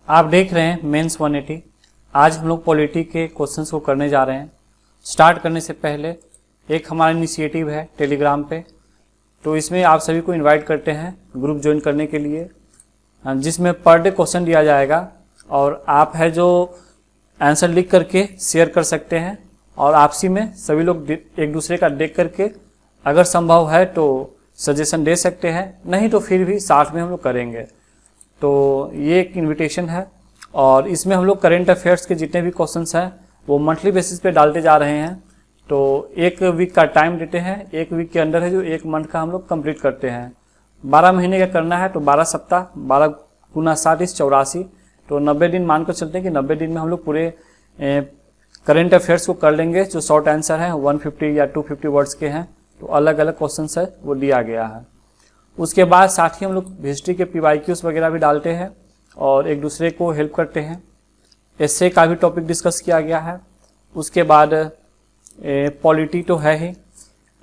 आप देख रहे हैं मेंस 180। आज हम लोग पॉलिटी के क्वेश्चंस को करने जा रहे हैं। स्टार्ट करने से पहले एक हमारा इनिशिएटिव है टेलीग्राम पे, तो इसमें आप सभी को इनवाइट करते हैं ग्रुप ज्वाइन करने के लिए, जिसमें पर डे क्वेश्चन दिया जाएगा और आप है जो आंसर लिख करके शेयर कर सकते हैं और आपसी में सभी लोग एक दूसरे का देख करके अगर संभव है तो सजेशन दे सकते हैं, नहीं तो फिर भी साथ में हम लोग करेंगे। तो ये एक इनविटेशन है और इसमें हम लोग करेंट अफेयर्स के जितने भी क्वेश्चंस हैं वो मंथली बेसिस पे डालते जा रहे हैं। तो एक वीक का टाइम देते हैं, एक वीक के अंदर है जो एक मंथ का हम लोग कंप्लीट करते हैं। 12 महीने का करना है तो 12 सप्ताह, 12 गुना 7 = 84, तो 90 दिन मान कर चलते हैं कि 90 दिन में हम लोग पूरे करेंट अफेयर्स को कर लेंगे। जो शॉर्ट आंसर हैं 150 या 250 वर्ड्स के हैं, तो अलग अलग क्वेश्चन है वो दिया गया है। उसके बाद साथ ही हम लोग हिस्ट्री के PYQs वगैरह भी डालते हैं और एक दूसरे को हेल्प करते हैं। एस्से का भी टॉपिक डिस्कस किया गया है। उसके बाद पॉलिटी तो है ही,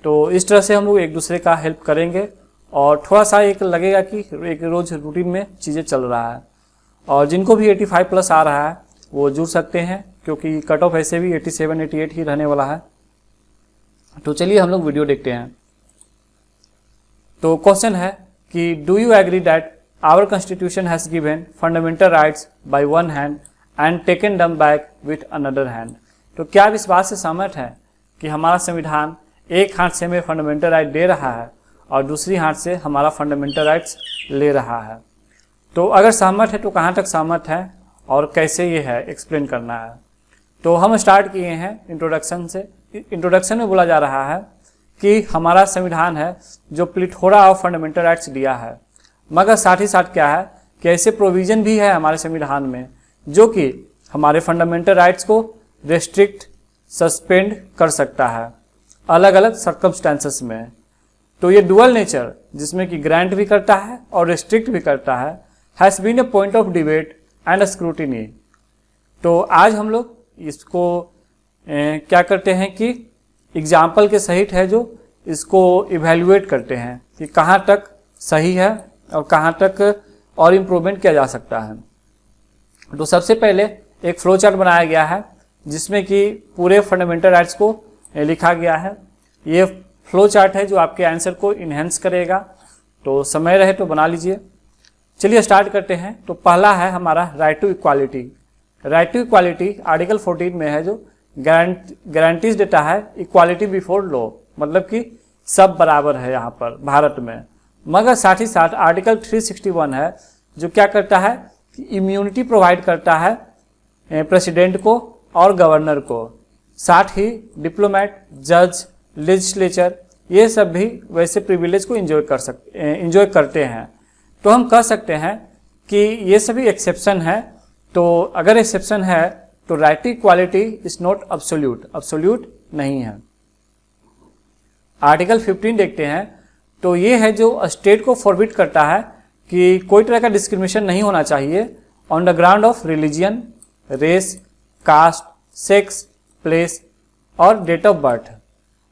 तो इस तरह से हम लोग एक दूसरे का हेल्प करेंगे और थोड़ा सा एक लगेगा कि एक रोज़ रूटीन में चीज़ें चल रहा है। और जिनको भी 85+ आ रहा है वो जुड़ सकते हैं, क्योंकि कट ऑफ ऐसे भी 87-88 ही रहने वाला है। तो चलिए हम लोग वीडियो देखते हैं। तो क्वेश्चन है कि do you agree that our constitution has given fundamental rights by one hand and taken them back with another hand. तो क्या आप इस बात से सहमत है कि हमारा संविधान एक हाथ से हमें फंडामेंटल राइट दे रहा है और दूसरी हाथ से हमारा फंडामेंटल राइट्स ले रहा है? तो अगर सहमत है तो कहाँ तक सहमत है और कैसे ये है एक्सप्लेन करना है। तो हम स्टार्ट किए हैं इंट्रोडक्शन से। इंट्रोडक्शन में बोला जा रहा है कि हमारा संविधान है जो प्लेथोरा ऑफ फंडामेंटल राइट्स दिया है, मगर साथ ही साथ क्या है कि ऐसे प्रोविज़न भी है हमारे संविधान में जो कि हमारे फंडामेंटल राइट्स को रेस्ट्रिक्ट सस्पेंड कर सकता है अलग अलग सर्कमस्टेंसेस में। तो ये डुअल नेचर जिसमें कि ग्रांट भी करता है और रेस्ट्रिक्ट भी करता है has been a point of debate and scrutiny. तो आज हम लोग इसको क्या करते हैं कि एग्जाम्पल के सहित है जो इसको इवेल्युएट करते हैं कि कहाँ तक सही है और कहाँ तक और इम्प्रूवमेंट किया जा सकता है। तो सबसे पहले एक फ्लो चार्ट बनाया गया है जिसमें कि पूरे फंडामेंटल राइट्स को लिखा गया है। ये फ्लो चार्ट है जो आपके आंसर को इन्हेंस करेगा, तो समय रहे तो बना लीजिए। चलिए स्टार्ट करते हैं। तो पहला है हमारा right to equality. Right to equality article 14 में है जो गारंटीज देता है इक्वालिटी बिफोर लॉ, मतलब कि सब बराबर है यहाँ पर भारत में। मगर साथ ही साथ आर्टिकल 361 है जो क्या करता है कि इम्यूनिटी प्रोवाइड करता है प्रेसिडेंट को और गवर्नर को। साथ ही डिप्लोमेट, जज, लेजिस्लेचर ये सब भी वैसे प्रिविलेज को इंजॉय करते हैं। तो हम कह सकते हैं कि ये सभी एक्सेप्शन है। तो अगर एक्सेप्शन है तो right to equality is not absolute नहीं है। आर्टिकल 15 देखते हैं। तो ये है जो स्टेट को फॉरबिड करता है कि कोई तरह का डिस्क्रिमिनेशन नहीं होना चाहिए on the ground of religion, race, caste, sex, place और डेट ऑफ बर्थ।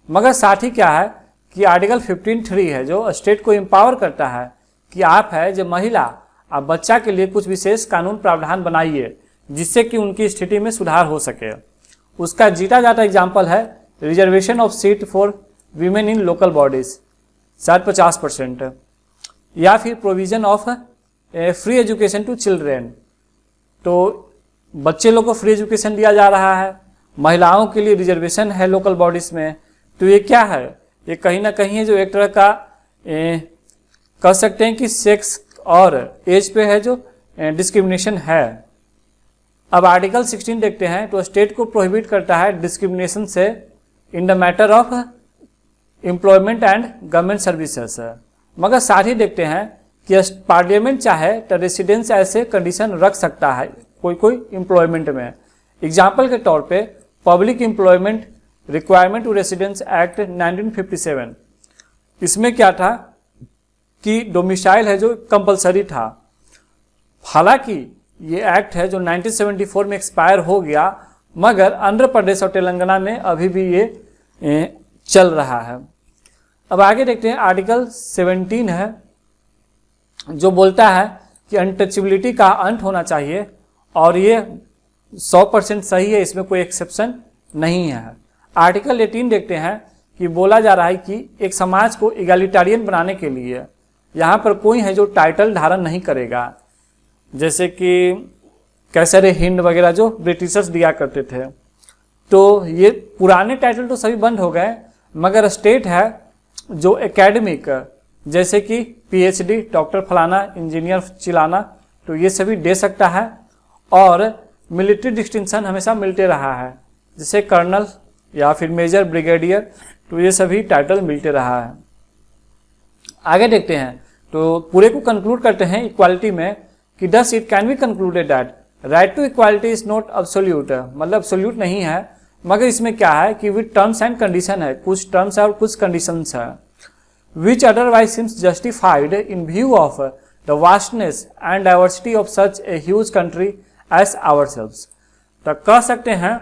मगर साथ ही क्या है कि आर्टिकल 15(3) है जो स्टेट को एम्पावर करता है कि आप है जो महिला, आप बच्चा के लिए कुछ विशेष कानून प्रावधान बनाइए जिससे कि उनकी स्थिति में सुधार हो सके। उसका जीता जाता एग्जाम्पल है reservation of seat for women in local bodies, शायद 50%, या फिर provision of free education to children. तो बच्चे लोग को फ्री एजुकेशन दिया जा रहा है, महिलाओं के लिए रिजर्वेशन है लोकल बॉडीज में। तो ये क्या है, ये कहीं ना कहीं है जो एक तरह का कह सकते हैं कि सेक्स और एज पे है जो डिस्क्रिमिनेशन है। अब आर्टिकल 16 देखते हैं। तो स्टेट को प्रोहिबिट करता है डिस्क्रिमिनेशन से in the matter of employment and government services. मगर साथ ही देखते हैं कि पार्लियामेंट चाहे तो रेसिडेंस ऐसे कंडीशन रख सकता है कोई एम्प्लॉयमेंट में। एग्जाम्पल के तौर पे public employment requirement to residence act 1957, इसमें क्या था कि डोमिसाइल है जो कंपलसरी था। हालांकि ये एक्ट है जो 1974 में एक्सपायर हो गया, मगर आंध्र प्रदेश और तेलंगाना में अभी भी ये चल रहा है। अब आगे देखते हैं। आर्टिकल 17 है जो बोलता है कि अनटचेबिलिटी का अंत होना चाहिए और ये 100% सही है, इसमें कोई एक्सेप्शन नहीं है। आर्टिकल 18 देखते हैं कि बोला जा रहा है कि एक समाज को इगैलिटेरियन बनाने के लिए यहाँ पर कोई है जो टाइटल धारण नहीं करेगा, जैसे कि कैसर हिंद वगैरह जो ब्रिटिशर्स दिया करते थे। तो ये पुराने टाइटल तो सभी बंद हो गए, मगर स्टेट है जो एकेडमिक, जैसे कि पीएचडी, डॉक्टर फलाना, इंजीनियर चिलाना, तो ये सभी दे सकता है। और मिलिट्री डिस्टिंक्शन हमेशा मिलते रहा है, जैसे कर्नल या फिर मेजर, ब्रिगेडियर, तो ये सभी टाइटल मिलते रहा है। आगे देखते हैं, तो पूरे को कंक्लूड करते हैं इक्वालिटी में कि thus it can be concluded that right to equality is not absolute, मतलब अब्सोल्यूट नहीं है, मगर इसमें क्या है कि विद टर्म्स एंड कंडीशन है, कुछ टर्म्स है और कुछ कंडीशंस है, which otherwise seems justified in view of the vastness and diversity of such a huge country as ourselves. तो कह सकते हैं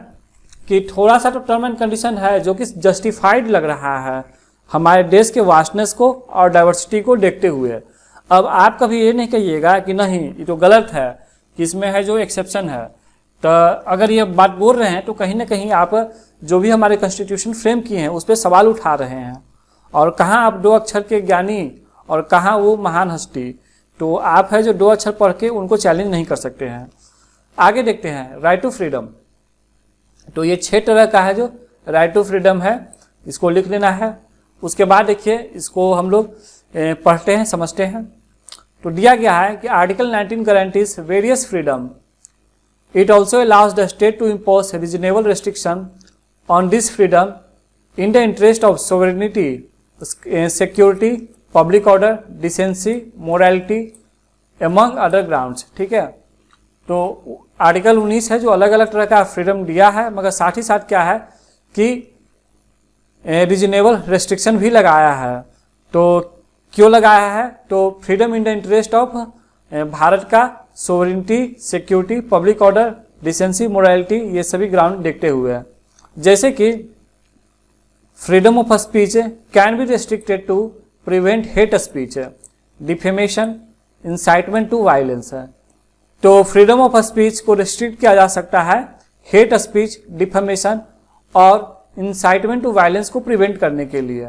कि थोड़ा सा तो टर्म एंड कंडीशन है जो कि जस्टिफाइड लग रहा है हमारे देश के वास्टनेस को और डाइवर्सिटी को देखते हुए। अब आप कभी ये नहीं कहिएगा कि नहीं ये तो गलत है, कि इसमें है जो एक्सेप्शन है। तो अगर ये बात बोल रहे हैं तो कहीं ना कहीं आप जो भी हमारे कॉन्स्टिट्यूशन फ्रेम किए हैं उस पर सवाल उठा रहे हैं, और कहाँ आप 2 अक्षर के ज्ञानी और कहाँ वो महान हस्ती, तो आप है जो 2 अक्षर पढ़ के उनको चैलेंज नहीं कर सकते हैं। आगे देखते हैं राइट टू फ्रीडम। तो ये 6 तरह का है जो राइट टू फ्रीडम है, इसको लिख लेना है। उसके बाद देखिए इसको हम लोग पढ़ते हैं, समझते हैं। तो दिया गया है कि article 19 guarantees various freedom, it also allows the state to impose reasonable restriction on this freedom in the interest of sovereignty, security, public order, decency, morality among other grounds. ठीक है, तो आर्टिकल 19 है जो अलग अलग तरह का फ्रीडम दिया है, मगर साथ ही साथ क्या है कि रीजनेबल रेस्ट्रिक्शन भी लगाया है। तो क्यों लगाया है? तो freedom in the interest of Bharat का sovereignty, security, public order, decency, morality, ये सभी ग्राउंड देखते हुए, जैसे कि freedom of speech can be restricted to prevent hate speech, defamation, incitement to violence है। तो फ्रीडम ऑफ स्पीच को रिस्ट्रिक्ट किया जा सकता है हेट स्पीच, डिफेमेशन और इंसाइटमेंट टू वायलेंस को प्रिवेंट करने के लिए।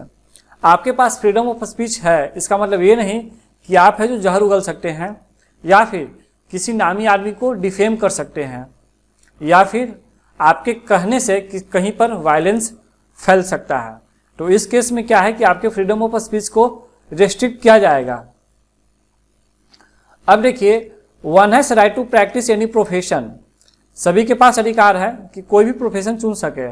आपके पास फ्रीडम ऑफ स्पीच है, इसका मतलब ये नहीं कि आप है जो जहर उगल सकते हैं, या फिर किसी नामी आदमी को डिफेम कर सकते हैं, या फिर आपके कहने से कहीं पर वायलेंस फैल सकता है। तो इस केस में क्या है कि आपके फ्रीडम ऑफ स्पीच को रेस्ट्रिक्ट किया जाएगा। अब देखिए, one has right to practise any profession, सभी के पास अधिकार है कि कोई भी प्रोफेशन चुन सके,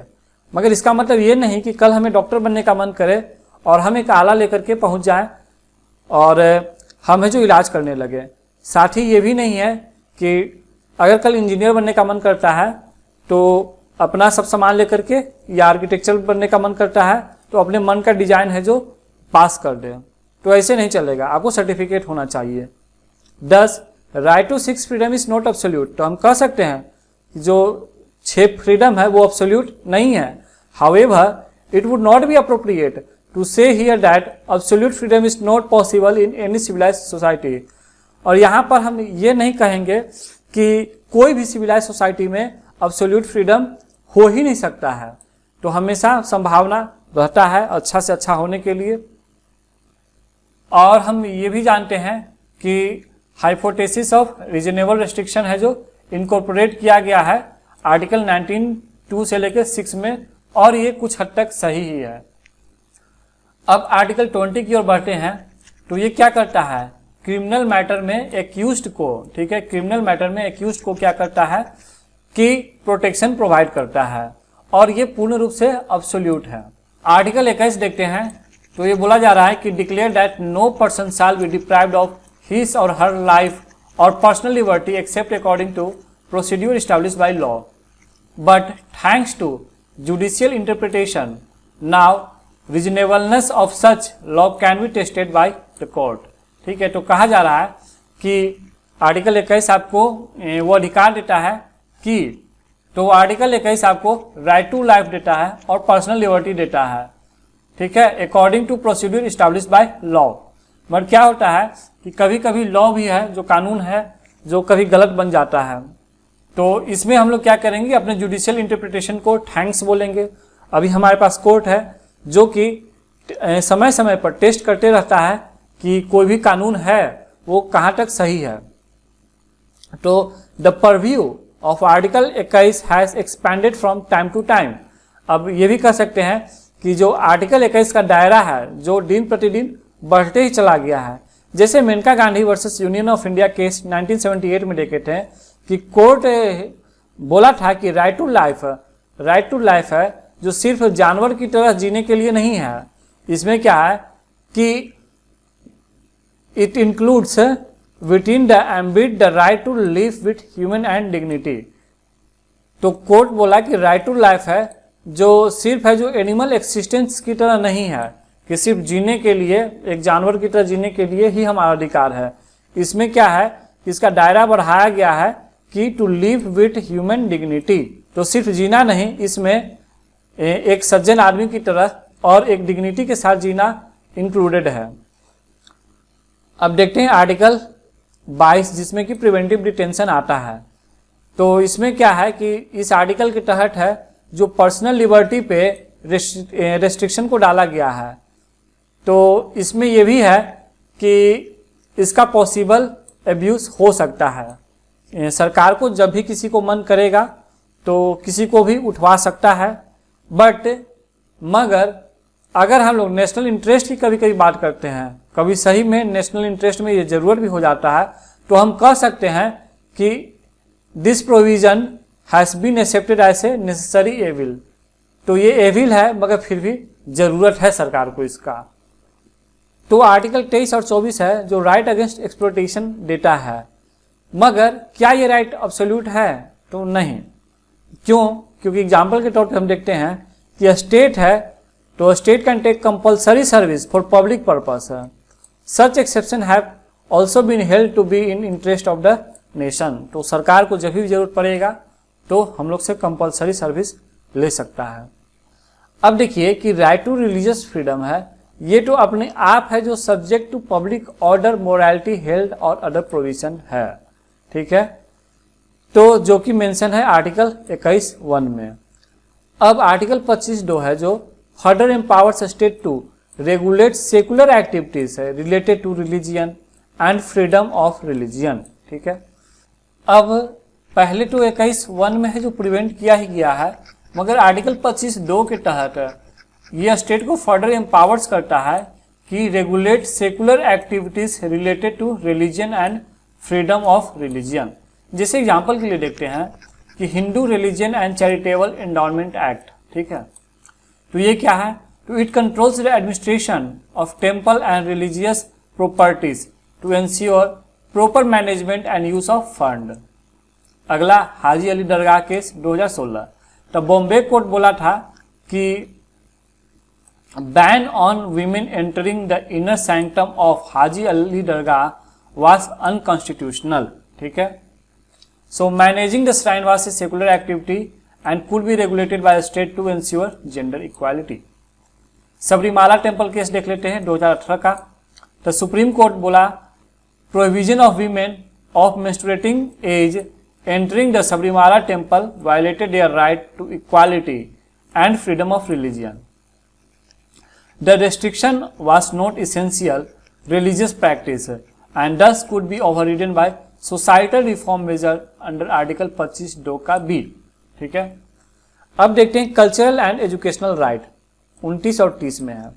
मगर इसका मतलब ये नहीं कि कल हमें डॉक्टर बनने का मन करे और हम एक आला लेकर के पहुंच जाएं और हमें जो इलाज करने लगे। साथ ही ये भी नहीं है कि अगर कल इंजीनियर बनने का मन करता है तो अपना सब सामान लेकर के, या आर्किटेक्चर बनने का मन करता है तो अपने मन का डिजाइन है जो पास कर दे, तो ऐसे नहीं चलेगा, आपको सर्टिफिकेट होना चाहिए। 10 right to six freedom is not absolute. तो हम कह सकते हैं कि जो 6 फ्रीडम है वो एब्सोल्यूट नहीं है। However it would not be appropriate to say here that absolute freedom is not possible in any civilised society. और यहाँ पर हम ये नहीं कहेंगे कि कोई भी सिविलाइज्ड सोसाइटी में एब्सोल्यूट फ्रीडम हो ही नहीं सकता है, तो हमेशा संभावना रहता है अच्छा से अच्छा होने के लिए। और हम ये भी जानते हैं कि हाइपोथेसिस ऑफ रीजनेबल रेस्ट्रिक्शन है जो इनकॉर्पोरेट किया गया है आर्टिकल 19(2) से लेकर 6 में, और ये कुछ हद तक सही ही है। अब आर्टिकल 20 की ओर बढ़ते हैं। तो ये क्या करता है, क्रिमिनल मैटर में एक्यूज्ड को, ठीक है, क्रिमिनल मैटर में एक्यूज्ड को क्या करता है कि प्रोटेक्शन प्रोवाइड करता है, और ये पूर्ण रूप से एब्सोल्यूट है। आर्टिकल 21 देखते हैं। तो ये बोला जा रहा है कि declare that no person shall be deprived of his or her life or personal liberty except according to procedure established by law, but thanks to judicial interpretation, now reasonableness of such law can be tested by the court। ठीक है, तो कहा जा रहा है कि article 21 आपको वो अधिकार देता है कि, तो आर्टिकल 21 आपको राइट टू लाइफ देता है और पर्सनल लिबर्टी देता है, ठीक है, according to procedure established by law. But क्या होता है कि कभी कभी लॉ भी है जो कानून है जो कभी गलत बन जाता है, तो इसमें हम लोग क्या करेंगे, अपने जुडिशियल इंटरप्रिटेशन को थैंक्स बोलेंगे। अभी हमारे पास कोर्ट है जो कि समय समय पर टेस्ट करते रहता है कि कोई भी कानून है वो कहाँ तक सही है। तो the purview of article 21 has expanded from time to time. अब ये भी कह सकते हैं कि जो आर्टिकल 21 का दायरा है जो दिन प्रतिदिन बढ़ते ही चला गया है। जैसे Maneka Gandhi versus union of India case 1978 में देखे थे कि कोर्ट बोला था कि राइट टू लाइफ है जो सिर्फ जानवर की तरह जीने के लिए नहीं है। इसमें क्या है कि it includes within the ambit the right to live with human and dignity. तो कोर्ट बोला कि राइट टू लाइफ है जो सिर्फ है जो एनिमल एक्सिस्टेंस की तरह नहीं है कि सिर्फ जीने के लिए, एक जानवर की तरह जीने के लिए ही हमारा अधिकार है। इसमें क्या है, इसका दायरा बढ़ाया गया है कि to live with human dignity. तो सिर्फ जीना नहीं, इसमें एक सज्जन आदमी की तरह और एक डिग्निटी के साथ जीना इंक्लूडेड है। अब देखते हैं आर्टिकल 22 जिसमें कि प्रिवेंटिव डिटेंशन आता है। तो इसमें क्या है कि इस आर्टिकल के तहत है जो पर्सनल लिबर्टी पे रेस्ट्रिक्शन को डाला गया है। तो इसमें यह भी है कि इसका पॉसिबल एब्यूज हो सकता है। सरकार को जब भी किसी को मन करेगा तो किसी को भी उठवा सकता है। मगर अगर हम लोग नेशनल इंटरेस्ट की कभी कभी बात करते हैं, कभी सही में नेशनल इंटरेस्ट में ये जरूरत भी हो जाता है, तो हम कह सकते हैं कि this provision has been accepted as a necessary evil. तो ये एविल है मगर फिर भी जरूरत है सरकार को इसका। तो आर्टिकल 23 और 24 है जो राइट अगेंस्ट एक्सप्लॉयटेशन देता है। मगर क्या ये राइट अब्सोल्यूट है? तो नहीं। क्यों? क्योंकि एग्जाम्पल के तौर पर हम देखते हैं कि स्टेट है तो state can take compulsory service for public purpose. Such exception have also been held to be in interest of the nation. तो सरकार को जब भी जरूरत पड़ेगा तो हम लोग से कंपल्सरी सर्विस ले सकता है। अब देखिए कि राइट टू रिलीजियस फ्रीडम है, ये तो अपने आप है जो subject to public order, morality, health और अदर प्रोविजन है। ठीक है, तो जो कि मेंशन है आर्टिकल 21(1) में। अब आर्टिकल 25(2) है जो further empowers state to regulate secular activities है related to religion and freedom of religion. ठीक है, अब पहले तो 21(1) में है जो प्रिवेंट किया ही गया है, मगर आर्टिकल 25(2) के तहत यह स्टेट को फर्दर एम्पावर्स करता है कि regulate secular activities related to religion and freedom of religion. जैसे एग्जाम्पल के लिए देखते हैं कि Hindu religion and charitable endowment act. ठीक है, तो ये क्या है? तो it controls the administration of temple and religious properties to ensure proper management and use of fund. अगला हाजी अली दरगाह केस 2016। तब बॉम्बे कोर्ट बोला था कि ban on women entering the inner sanctum of Haji Ali Dargah was unconstitutional. ठीक है, so managing the shrine was a secular activity and could be regulated by state to ensure gender equality. Sabarimala temple case देख लेते हैं 2018 का। तो सुप्रीम कोर्ट बोला provision of women of menstruating age entering the Sabrimala temple violated their right to equality and freedom of religion. The restriction was not essential religious practice and thus could be overridden by societal reform measure under Article 25(2) का B। ठीक है, अब देखते हैं cultural and educational right 29 और 30 में है।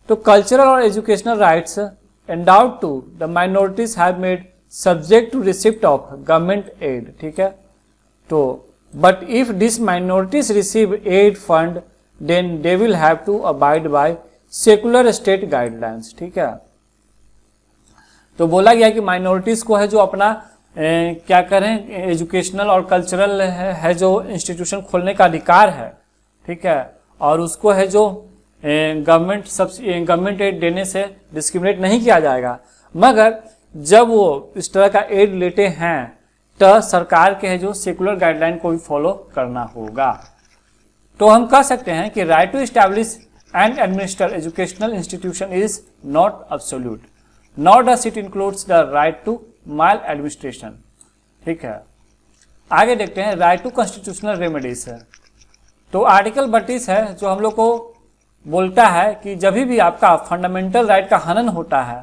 तो कल्चरल और educational rights endowed to the minorities have made subject to receipt of government aid। ठीक है, तो but if these minorities receive aid fund then they will have to abide by secular state guidelines। ठीक है, तो बोला गया कि minorities को है जो अपना क्या करें एजुकेशनल और कल्चरल है जो इंस्टीट्यूशन खोलने का अधिकार है। ठीक है, और उसको है जो गवर्नमेंट एड देने से डिस्क्रिमिनेट नहीं किया जाएगा। मगर जब वो इस तरह का एड लेते हैं तो सरकार के है जो सेकुलर गाइडलाइन को भी फॉलो करना होगा। तो हम कह सकते हैं कि right to establish and administer educational institution is not absolute not does it includes the right to maladministration. ठीक है, आगे देखते हैं राइट टू कॉन्स्टिट्यूशनल रेमेडीज है। तो आर्टिकल 32 है जो हम लोग को बोलता है कि जब भी आपका फंडामेंटल राइट का हनन होता है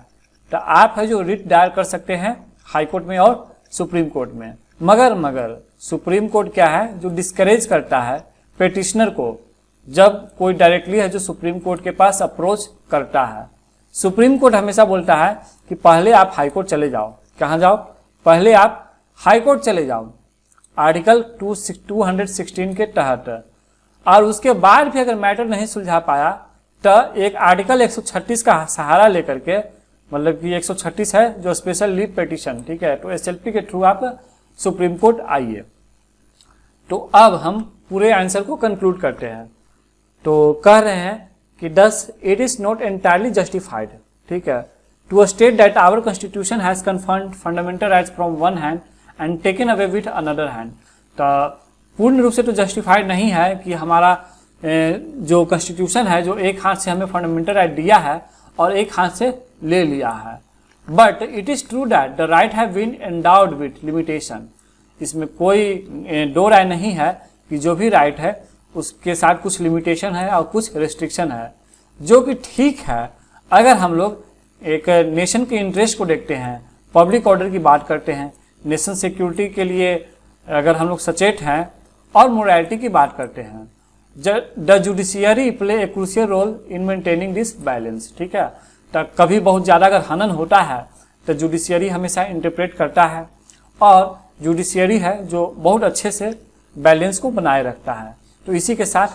तो आप है जो रिट दायर कर सकते हैं हाई कोर्ट में और सुप्रीम कोर्ट में। मगर सुप्रीम कोर्ट क्या है जो डिस्करेज करता है पेटिशनर को जब कोई डायरेक्टली है जो सुप्रीम कोर्ट के पास अप्रोच करता है। सुप्रीम कोर्ट हमेशा बोलता है कि पहले आप हाई कोर्ट चले जाओ। कहाँ जाओ? पहले आप हाई कोर्ट चले जाओ आर्टिकल 216 के तहत, और उसके बाद भी अगर मैटर नहीं सुलझा पाया तो एक आर्टिकल 136 का सहारा लेकर के, मतलब कि 136 है जो स्पेशल लीव पिटीशन, ठीक है, तो SLP के थ्रू आप सुप्रीम कोर्ट आइए। तो अब हम पूरे आंसर को कंक्लूड करते हैं। तो कह रहे हैं कि thus it is not entirely justified, ठीक है, to state that our constitution has confirmed fundamental rights from one hand and taken away with another hand. तो पूर्ण रूप से तो जस्टिफाइड नहीं है कि हमारा जो कॉन्स्टिट्यूशन है जो एक हाथ से हमें फंडामेंटल राइट दिया है और एक हाथ से ले लिया है। But it is true that the right have been endowed with limitation. इसमें कोई दो राय नहीं है कि जो भी राइट है उसके साथ कुछ लिमिटेशन है और कुछ रेस्ट्रिक्शन है, जो कि ठीक है अगर हम लोग एक नेशन के इंटरेस्ट को देखते हैं, पब्लिक ऑर्डर की बात करते हैं, नेशन सिक्योरिटी के लिए अगर हम लोग सचेत हैं और मोरालिटी की बात करते हैं। The judiciary play a crucial role in maintaining this balance, ठीक है। तो कभी बहुत ज़्यादा अगर हनन होता है तो जुडिशियरी हमेशा इंटरप्रेट करता है और जुडिशियरी है जो बहुत अच्छे से बैलेंस को बनाए रखता है। तो इसी के साथ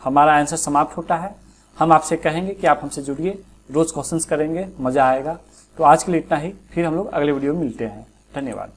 हमारा आंसर समाप्त होता है। हम आपसे कहेंगे कि आप हमसे जुड़िए, रोज़ क्वेश्चंस करेंगे, मज़ा आएगा। तो आज के लिए इतना ही, फिर हम लोग अगले वीडियो में मिलते हैं। धन्यवाद।